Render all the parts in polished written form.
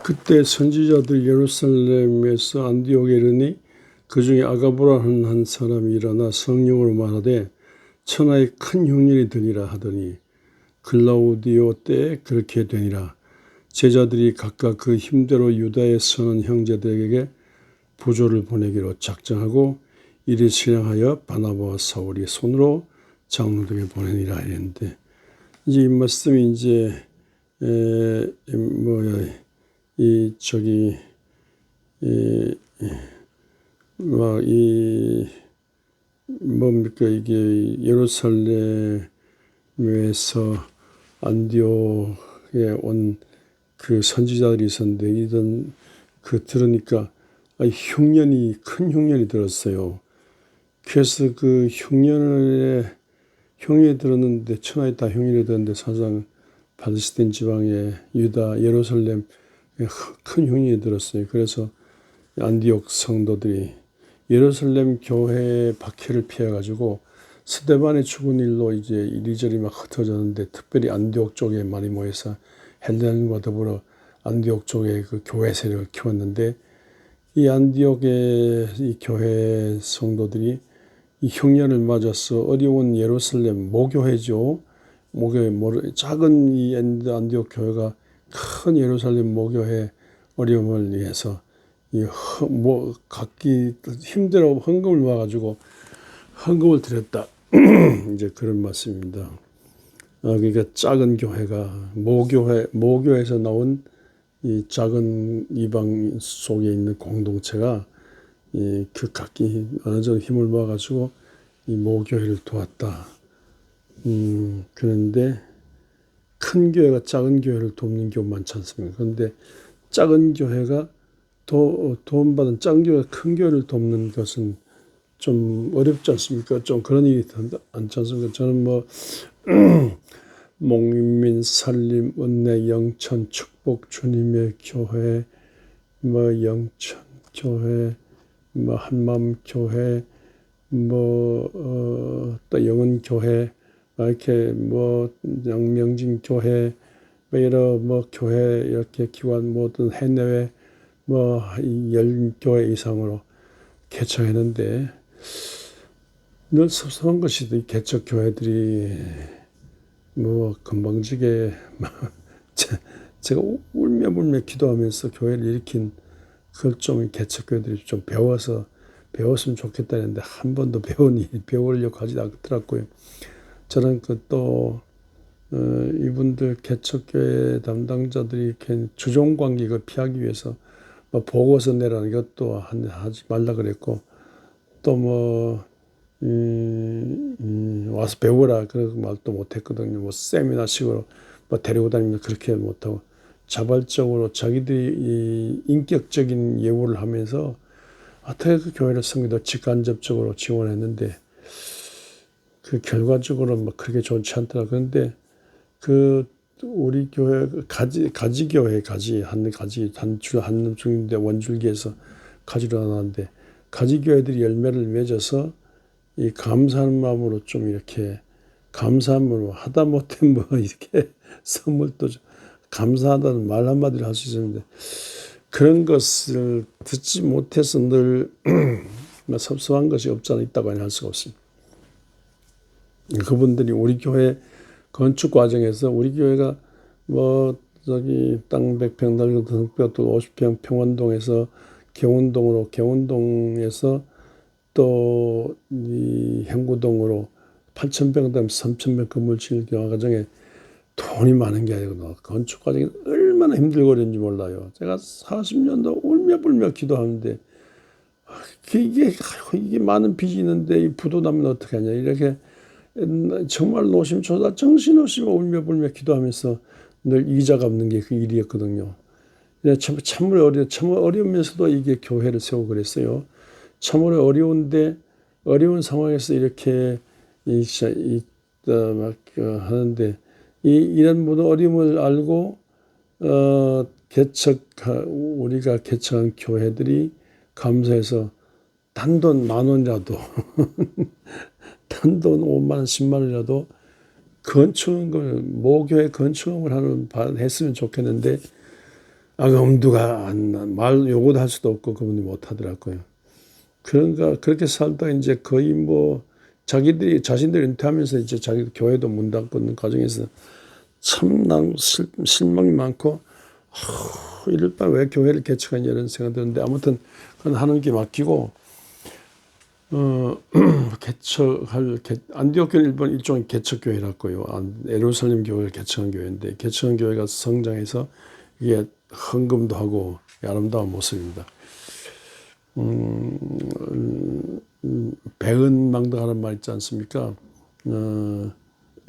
그때 선지자들이 예루살렘에서 안디옥에 이르니 그 중에 아가보라는 한 사람이 일어나 성령으로 말하되 천하에 큰 흉년이 되리라 하더니 글라우디오 때에 그렇게 되니라. 제자들이 각각 그 힘대로 유다에 서는 형제들에게 부조를 보내기로 작정하고 이리 실행하여 바나바와 사울이 손으로 장로들에게 보내니라 했는데, 이제 이 말씀이 이제 뭡니까 이게 예루살렘에서 안디옥에 온 그 선지자들이 있었는데 이런 들으니까 흉년이 큰 흉년이 들었어요. 그래서 그 흉년이 들었는데 천하에 다 흉년이 들었는데 사실상 팔레스타인 지방의 유다 예루살렘에 큰 흉년이 들었어요. 그래서 안디옥 성도들이 예루살렘 교회의 박해를 피해가지고 스데반의 죽은 일로 이제 이리저리 막 흩어졌는데 특별히 안디옥 쪽에 많이 모여서 헬레나과 더불어 안디옥 쪽에 그 교회 세력을 키웠는데 이 안디옥의 이 교회 성도들이 이 흉년을 맞아서 어려운 예루살렘 모교회죠. 모교회 작은 이 안디옥 교회가 큰 예루살렘 모교회 어려움을 위해서 각기 힘들어 헌금을 모아가지고 헌금을 드렸다. 이제 그런 말씀입니다. 그러니까 작은 교회가 모교에서 나온 이 작은 이방 속에 있는 공동체가 그 각기 어느 정도 힘을 모아가지고 이 모교회를 도왔다. 그런데 큰 교회가 작은 교회를 돕는 경우 많지 않습니까? 그런데 작은 교회가 도움받은 작은 교회가 큰 교회를 돕는 것은 좀 어렵지 않습니까? 좀 그런 일이 않지 않습니까? 저는 목민, 살림, 은혜, 영천, 축복, 주님의 교회, 영천 교회, 한마음 교회, 또 영은 교회, 이렇게 양명진 교회, 여러 교회 이렇게 기관 모든 해내외 10교회 이상으로 개척했는데 늘 섭섭한 것이 이 개척 교회들이 건방지게 제가 울며불며 기도하면서 교회를 일으킨 그걸 좀 개척 교회들이 좀 배웠으면 좋겠다는데 한 번도 배우려고 하지 않더라고요. 저는 이분들 개척교회 담당자들이 이렇게 주종관계를 피하기 위해서 보고서 내라는 것도 하지 말라 그랬고 또 와서 배우라 그런 말도 못했거든요. 세미나식으로 데리고 다니면 그렇게 못하고 자발적으로 자기들이 이 인격적인 예우를 하면서 어떻게 그 교회를 섬기도 직간접적으로 지원했는데 그 결과적으로 그렇게 좋지 않더라. 그런데 우리 교회 가지 교회 한 중인데 원줄기에서 가지로 나왔는데 가지 교회들이 열매를 맺어서 이 감사하는 마음으로 좀 이렇게 감사함으로 하다못해 이렇게 선물도 감사하다는 말 한마디를 할 수 있었는데 그런 것을 듣지 못해서 늘 섭섭한 것이 없지 않아 있다고 할 수가 없습니다. 그분들이 우리 교회 건축 과정에서 우리 교회가 땅 100평 넓은 흑벽 또 50평 평원동에서 개운동에서 또 이 행구동으로 8,000평, 3,000평 건물 지을 과정에 돈이 많은 게 아니고 건축 과정이 얼마나 힘들고 그랬는지 몰라요. 제가 40년도 울며불며 기도하는데 이게 많은 빚이 있는데 이 부도 나면 어떻게 하냐 이렇게 정말 노심초사 정신없이 울며불며 기도하면서 늘 이자가 없는 게 그 일이었거든요. 참으로 어려우면서도 이게 교회를 세우고 그랬어요. 참으로 어려운 상황에서 이렇게 하는데 이런 모든 어려움을 알고 우리가 개척한 교회들이 감사해서 단돈 10,000원이라도 단돈 50,000원, 100,000원이라도 모교회 건축을 했으면 좋겠는데 엄두가 안 나. 말 요구도 할 수도 없고 그분이 못 하더라고요. 그러니까 그렇게 살다가 이제 거의 뭐 자신들이 은퇴하면서 이제 자기 교회도 문 닫고 있는 과정에서 참 난 실망이 많고 이럴 바에 왜 교회를 개척하냐 이런 생각이 드는데 아무튼 그건 하나님께 맡기고 안디옥 교회는 일종의 개척교회라고요. 예루살렘 교회를 개척한 교회인데 개척한 교회가 성장해서 이게 헌금도 하고 아름다운 모습입니다. 배은망덕하는 말 있지 않습니까? 그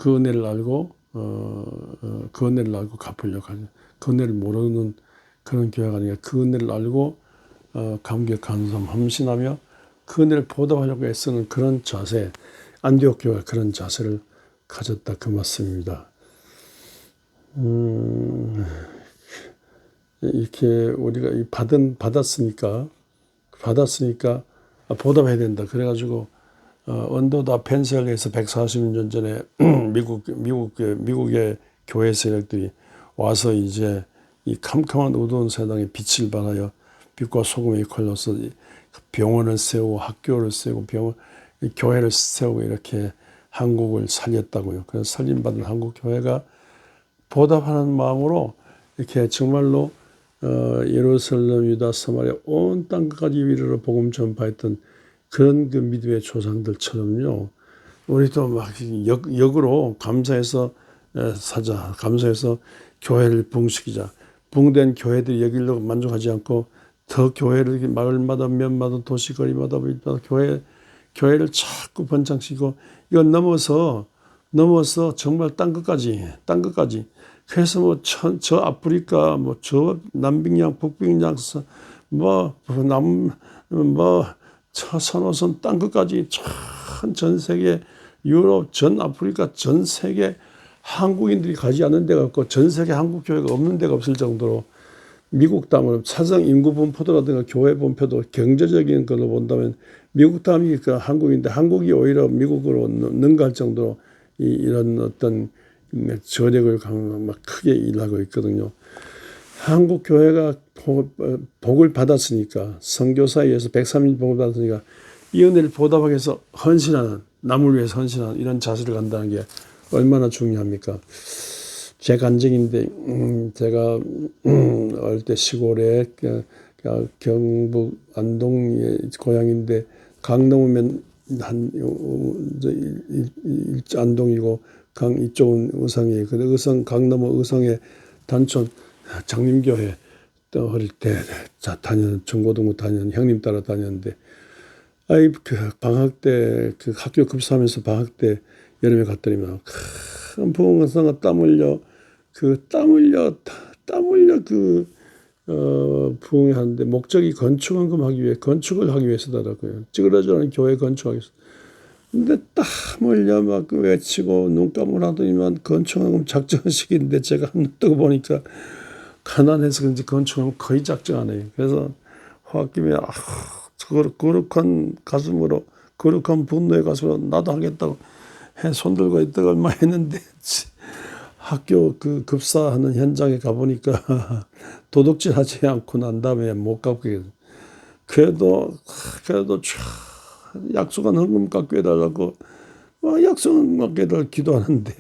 은혜를 알고 그 은혜를 알고 갚으려고 하는 그 은혜를 모르는 그런 교회가 아니라 그 은혜를 알고 감격 감사함 함신하며 그 은혜를 보답하려고 애쓰는 그런 자세, 안디옥 교회가 그런 자세를 가졌다 그 말씀입니다. 이렇게 우리가 받았으니까 보답해야 된다. 그래가지고 언더다 펜실에서 140년 전에 미국의 교회 세력들이 와서 이제 이 캄캄한 어두운 세상에 빛을 발하여 빛과 소금의 역할로서 병원을 세우고 학교를 세우고 교회를 세우고 이렇게 한국을 살렸다고요. 그래서 살림받은 한국 교회가 보답하는 마음으로 이렇게 정말로 예루살렘, 유다, 사마리아 온 땅까지 이르러 복음 전파했던 그런 그 믿음의 조상들처럼요. 우리도 막 역으로 감사해서 사자, 감사해서 교회를 붕시키자. 붕된 교회들이 여기로 만족하지 않고 더 교회를 마을마다 면마다 도시거리마다 교회를 자꾸 번창시키고 이건 넘어서 정말 땅 끝까지 그래서 뭐 저 아프리카 뭐 저 남빙양 북빙양 저 선호선 땅 끝까지 전 세계 유럽 전 아프리카 전 세계 한국인들이 가지 않는 데가 없고 전 세계 한국 교회가 없는 데가 없을 정도로 미국 땅은 사상 인구 분포도라든가 교회 분포도 경제적인 걸로 본다면 미국 땅이 그 한국인데 한국이 오히려 미국으로 능가할 정도로 이런 어떤 저력을 막 크게 일하고 있거든요. 한국 교회가 복을 받았으니까 선교사에 의해서 103일 복을 받았으니까 이 은혜를 보답하기 위해서 헌신하는 남을 위해서 헌신하는 이런 자세를 간다는 게 얼마나 중요합니까? 제 간증인데 제가 어릴 때 시골에 경북 안동의 고향인데 강 넘으면 안동이고 강 이쪽은 의성이에요. 근데 의성 강 넘어 의성의 단촌 장림교회 또 어릴 때 다니는 중고등부 다니는 형님 따라 다녔는데 그 방학 때 그 학교 급사하면서 방학 때 여름에 갔더니만 큰 부흥회사가 땀 흘려 부흥회 하는데 목적이 건축을 하기 위해서더라고요. 찌그러져는 교회 건축하기 위해서. 근데 땀 흘려 막 외치고 눈감을 하더니만 건축하면 작정식인데 제가 한눈 뜨고 보니까 가난해서 그런지 건축하면 거의 작정 안 해요. 그래서 홧김에 거룩한 가슴으로 거룩한 분노의 가슴으로 나도 하겠다고 손 들고 있다가 얼마 했는데 학교 그 급사하는 현장에 가보니까 도둑질하지 않고 난 다음에 못 갚게 그래도 약속한 헌금 깎게 해달라고 약속은 깎게 해달라고 기도하는데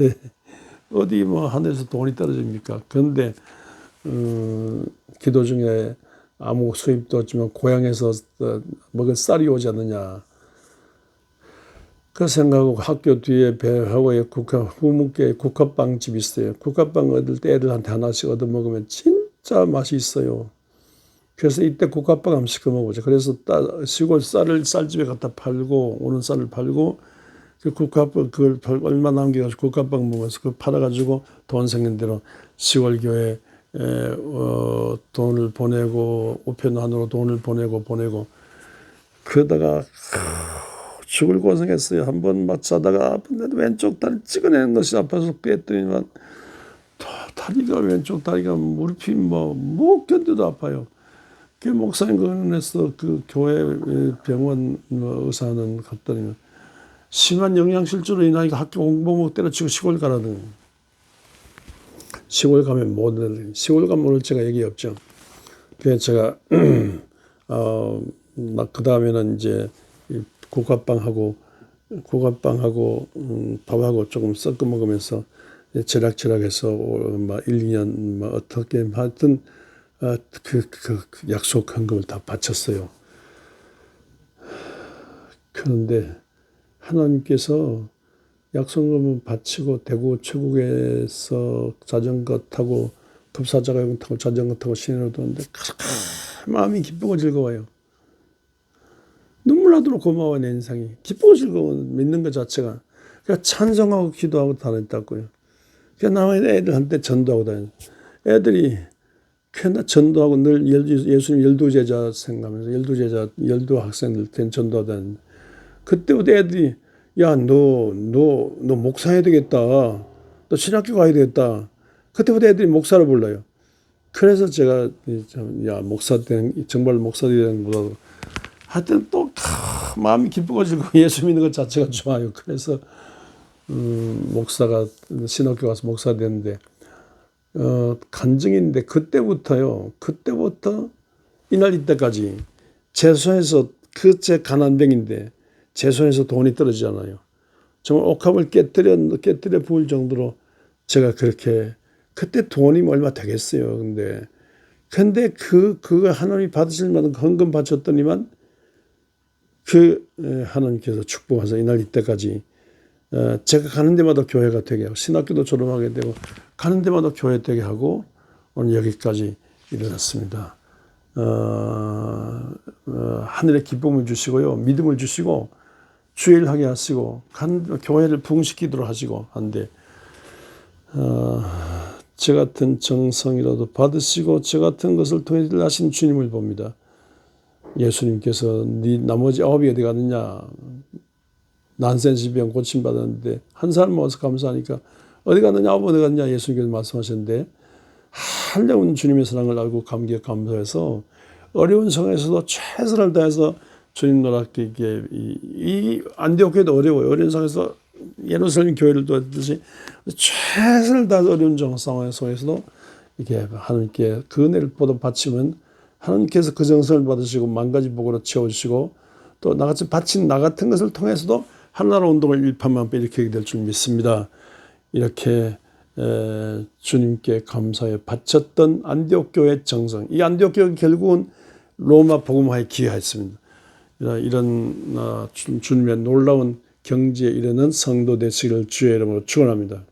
어디 뭐 하늘에서 돈이 떨어집니까? 그런데 기도 중에 아무 수입도 없지만 고향에서 먹을 쌀이 오지 않느냐 그 생각하고 학교 뒤에 배하고에 후문교에 국화빵집이 있어요. 국화빵 얻을 때 애들한테 하나씩 얻어 먹으면 진짜 맛이 있어요. 그래서 이때 국화빵 한번 시켜 먹어보자. 그래서 시골 쌀집에 갖다 팔고 오는 쌀을 팔고 그 국화빵 그걸 얼마 남겨가지고 국화빵 먹어서 그걸 팔아가지고 돈 생긴 대로 시골 교회 돈을 보내고 우편안으로 돈을 보내고 그러다가 죽을 고생했어요. 한번 막 자다가 아픈데 왼쪽 다리 찍어내는 것이 아파서 꿰더니만 다리가 왼쪽 다리가 무릎이 못 견뎌도 아파요. 그 목사님 그런에서 그 교회 병원 의사는 갔더니 심한 영양실조로 인하여 학교 공부목 때려치고 시골 가라는 시골 가면 시골 가면 오늘 제가 얘기 없죠. 그래서 제가 그 다음에는 이제 고갑빵하고 밥하고 조금 섞어 먹으면서 절약절약해서 막 1, 2년 막 어떻게 하든 그 약속한 걸 다 바쳤어요. 그런데 하나님께서 약속금을 바치고 대구 최국에서 자전거 타고 급사자가용 타고 자전거 타고 시내로 도는데 마음이 기쁘고 즐거워요. 눈물 나도록 고마워. 내 인상이 기쁘고 즐거워. 믿는 것 자체가. 그러니까 찬송하고 기도하고 다녔다고요. 그러니까 나와 애들한테 전도하고 다녀. 애들이 그나 전도하고 늘 예수님 열두제자 생각하면서 열두 학생들 된 전도하다는. 그때부터 애들이 야, 너 목사해야 되겠다. 너 신학교 가야 되겠다. 그때부터 애들이 목사를 불러요. 그래서 제가 야, 정말 목사 되는 거라도 하여튼 또 마음이 기쁘고 즐거워. 예수 믿는 것 자체가 좋아요. 그래서 목사가 신학교 가서 목사 됐는데 간증인데 그때부터 이날 이때까지 제 손에서 제 가난뱅인데 제 손에서 돈이 떨어지잖아요. 정말 옥합을 깨뜨려 부을 정도로 제가 그렇게 그때 돈이 얼마 되겠어요. 근데 그거 하나님이 받으실 만한 헌금 바쳤더니만 하나님께서 축복하셔서 이날 이때까지 제가 가는 데마다 교회가 되게 하고 신학교도 졸업하게 되고 가는 데마다 교회 되게 하고 오늘 여기까지 이르렀습니다. 하늘의 기쁨을 주시고요. 믿음을 주시고 주일하게 하시고 교회를 부흥시키도록 하시고 한데 저 같은 정성이라도 받으시고 저 같은 것을 통해 하신 주님을 봅니다. 예수님께서 네 나머지 9이 어디 갔느냐. 난센스병 고침받았는데 한 사람 모아서 감사하니까 어디 갔느냐 9 어디 갔느냐 예수님께서 말씀하셨는데 한량없는 주님의 사랑을 알고 감사해서 어려운 상황에서도 최선을 다해서 주님 노랗게 이 안디옥교회도 어려워요. 어려운 상황에서 예루살렘 교회를 도와주듯이 최선을 다해서 어려운 상황 속에서도 이렇게 하나님께 그 은혜를 바치면 하나님께서 그 정성을 받으시고 만 가지 복으로 채워주시고 또 나같이 바친 나 같은 것을 통해서도 하나나라 운동을 일파만파 일으키게 될 줄 믿습니다. 이렇게 주님께 감사에 바쳤던 안디옥 교회의 정성. 이 안디옥 교회가 결국은 로마 복음화에 기여했습니다. 이런 주님의 놀라운 경지에 이르는 성도 되시기를 주의 이름으로 축원합니다.